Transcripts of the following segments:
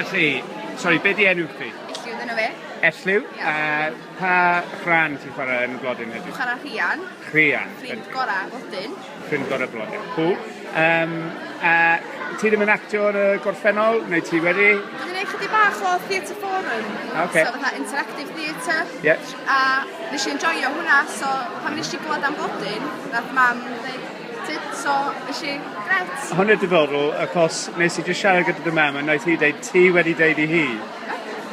Felly, sori, be di enw chi? Elliw dyna fe. Elliw. Pa rhan ti'n chwarae yn y blodyn heddiw? Chwarae rhian. Rhian. Ffrind gorau blodyn. Ffrind gorau blodyn. Cool. Ti ddim yn actio yn y gorffennol, neu ti wedi? Dwi'n gwneud chydig bach o theatr forum. Okay. So fatha interactive theatre. Yes. A nes i enjoyo hwnna, so pan nes i glwad am blodyn, nath mam dweud, tit, so nes i gret. Hwnnw diddorol, achos nes i jyst siarad gyda dy mam, a wnaeth hi dweud ti wedi deud i hi.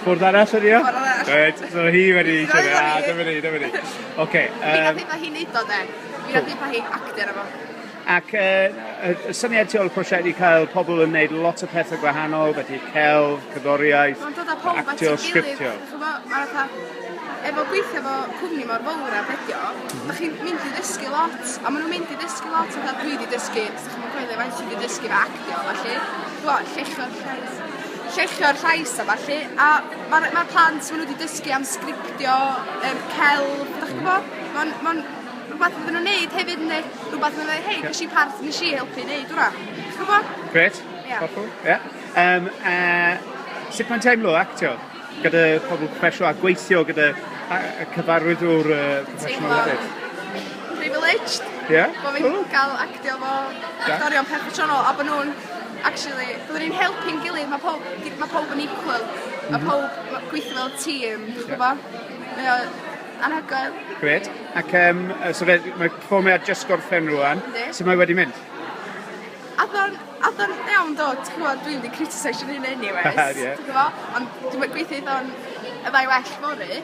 Fwrdd arall ydi o? Fwrdd arall. Right, so hi wedi siarad. Dyma ni. Okay. Fi nath eitha hi neud o de. Fi nath eitha hi actio arno fo. Ac y syniad tu ôl y prosiect i cael pobl yn gwneud lot o pethau gwahanol, felly celf, cyddoriaeth, actio, sgriptio. Efo gweithio efo cwmni mor fawr a bedio, da chi'n mynd i ddysgu lot, a maen nhw'n mynd i ddysgu lot, a dwi wedi dysgu, da chi'n coelio faint sydd wedi dysgu fe actio, felly, llechio'r llais a falle, a mae'r plant maen nhw wedi dysgu am sgriptio, celf, da chi'n gwybod, mae'n rhywbeth fydden nhw'n neud hefyd, neu rhywbeth fydden nhw'n dweud, hei, nes i helpu neud hwnna. Ti'n gwybod? Gret, hollol, ie. Sut mae'n teimlo actio? Gyda pobl proffesiynol a gweithio gyda cyfarwyddwr proffesiynol hefyd? Privileged. Ie? Bo fi'n cael actio fo actorion proffesiynol, a bod nhw'n, actually, byddwn ni'n helpu'n gilydd, mae pob yn equal, mae pob gweithio fel tîm, ti'n gwybod? Mae o anhygoel. Gret. Ac so mae performiad jyst gorffen rwan. Sut mae wedi mynd? Addo'n iawn dod, ti'n gwybod, dwi'n wedi critiseisio hyn anyways, ti'n gwybod? Ond dwi'n gweithio iddo'n y ddau well fori,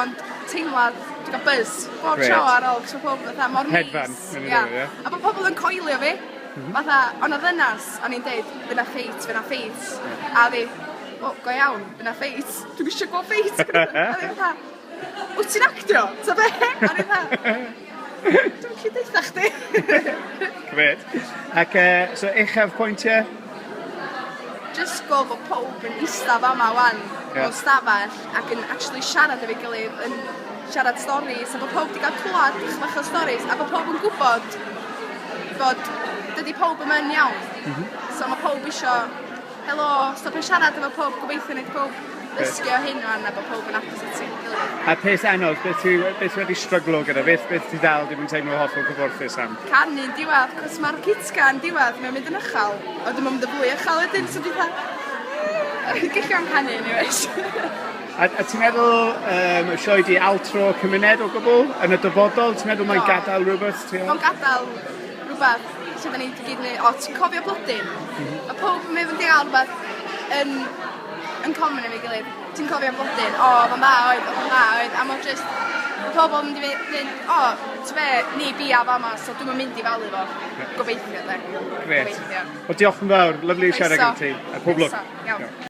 ond teimlad, dwi'n gael buzz, bob tro ar ôl, cos mae pob fatha mor mis. Hedfan. A bod pobl yn coelio fi, fatha, ond o ddynas, o'n i'n deud, fyna ffeit, a fi, o, go iawn, fyna ffeit, dwi'n eisiau go ffeit, a fi fatha, wyt ti'n actio? Ta be? A ni dda, dwi'n gallu deitha chdi. Gret. Ac so uchaf pwyntiau? Just go bod pob yn eistaf yma wan o stafell ac yn actually siarad efo'i gilydd, yn siarad storis, a bod pob wedi cael clywed bach o storis, a bod pob yn gwybod bod dydy pob yma'n iawn. So mae pob eisiau, helo, stopio siarad efo pob, gobeithio wneud pob ddysgu o hyn o'n a bod pob yn apus at sy'n gilydd. A peth anodd, beth wedi stryglo gyda? Beth ti ddal ddim yn teimlo hollol cyfforthus am? Canu'n diwedd, cos mae'r kitca yn diwedd, mae'n mynd yn uchel, a dwi'n mynd yn fwy uchel wedyn, so dwi'n dweud, gallio am canu anyways. A ti'n meddwl sioe di altro cymuned o gwbl? Yn y dyfodol, ti'n meddwl mae'n gadael rhywbeth? Mae'n gadael rhywbeth lle da ni wedi gyd wneud, o, ti'n cofio blodyn? A pob yn mynd i gael rhywbeth yn common efo'i gilydd. Ti'n cofio blodyn? O, fo'n dda oedd, a mae'n just, pobl yn mynd i fynd, o, ti'n fe, ni bia fama, so dwi'n mynd i falu fo. Gobeithio, de. Gret. Wel, diolch yn fawr, lyflu siarad gyda ti. A pob lwc. Iawn.